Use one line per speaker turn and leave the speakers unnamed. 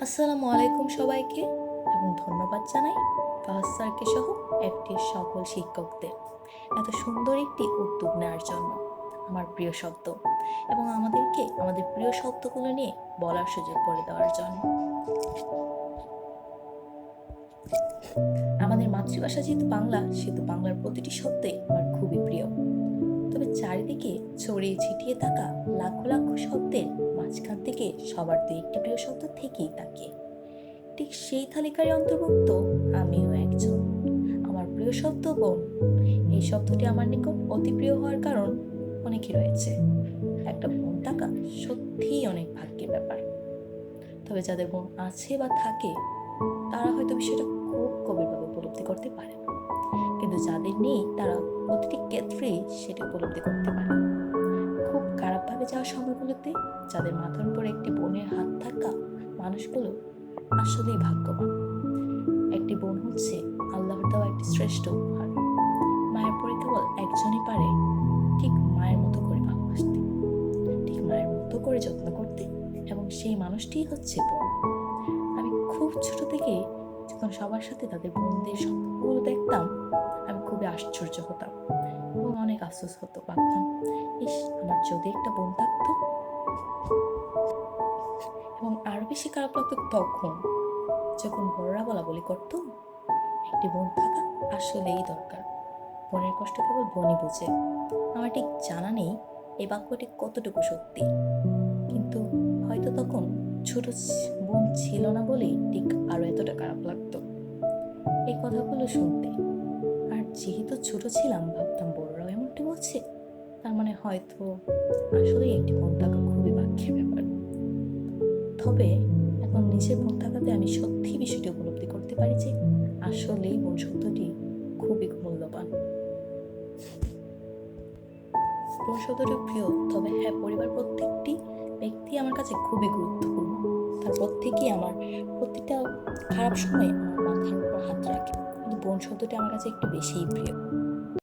আসসালামু আলাইকুম সবাইকে এবং ধন্যবাদ জানাই ফাহাদ স্যারকে সহ একটির সকল শিক্ষকদের এত সুন্দর একটি উদ্যোগ নেওয়ার জন্য। আমার প্রিয় শব্দ এবং আমাদেরকে আমাদের প্রিয় শব্দগুলো নিয়ে বলার সুযোগ করে দেওয়ার জন্য। আমাদের মাতৃভাষা যেহেতু বাংলা, সেহেতু বাংলার প্রতিটি শব্দই আমার খুবই প্রিয়। তবে চারিদিকে ছড়িয়ে ছিটিয়ে থাকা লাখো লাখো শব্দের মাঝখান থেকে সবার দু একটি প্রিয় শব্দ থেকেই থাকে। ঠিক সেই তালিকার অন্তর্ভুক্ত আমিও একজন। আমার প্রিয় শব্দ বোন। এই শব্দটি আমার নিকট অতি প্রিয় হওয়ার কারণ অনেকই রয়েছে। একটা বোন থাকা সত্যিই অনেক ভাগ্যের ব্যাপার। তবে যাদের বোন আছে বা থাকে তারা হয়তো বিষয়টা খুব গভীরভাবে উপলব্ধি করতে পারে না, কিন্তু যাদের নেই তারা প্রতিটি ক্ষেত্রেই সেটি উপলব্ধি করতে পারে। খুব খারাপভাবে যাওয়া সময়গুলোতে যাদের মাথার উপর একটি বোনের হাত থাকা মানুষগুলো আসলেই ভাগ্যবান। একটি বোন হচ্ছে আল্লাহর দেওয়া একটি শ্রেষ্ঠ উপহার। মায়ের পরে কেবল একজনই পারে ঠিক মায়ের মতো করে ভালোবাসতে, ঠিক মায়ের মতো করে যত্ন করতে, এবং সেই মানুষটিই হচ্ছে বোন। আমি খুব ছোট থেকে যখন সবার সাথে তাদের বোনদের সম্পর্কগুলো দেখতাম, আমি খুবই আশ্চর্য হতাম এবং অনেক আফসোস হতো, ভাবতাম ইস, আমার যদি একটা বোন থাকতো। এবং আরো বেশি খারাপ লাগতো তখন যখন বড়রা বলা বলি করতো, একটি বোন থাকা আসলেই দরকার, বোনের কষ্ট কেবল বোনই বোঝে। আমার ঠিক জানা নেই এই বাক্যটি কতটুকু সত্যি, কিন্তু হয়তো তখন ছোট বোন ছিল না বলেই ঠিক আরো এতটা খারাপ লাগতো এই কথাগুলো শুনতে। আর যেহেতু ছোট ছিলাম, ভাবতাম বড়রাও এমনটি বলছে, তার মানে হয়তো আসলেই একটি বোন থাকা খুবই ভাগ্যের ব্যাপার। তবে এখন নিজের বোন থাকাতে আমি সত্যি বিষয়টি উপলব্ধি করতে পারি যে আসলেই বোন শব্দটি খুবই মূল্যবান। বোন শব্দটি প্রিয়, তবে হ্যাঁ, পরিবার প্রত্যেকটি ব্যক্তি আমার কাছে খুবই গুরুত্বপূর্ণ। তার প্রত্যেকেই আমার প্রতিটা খারাপ সময়ে আমার মাথার উপর হাত রাখে, কিন্তু বোন শব্দটি আমার কাছে একটু বেশিই প্রিয়।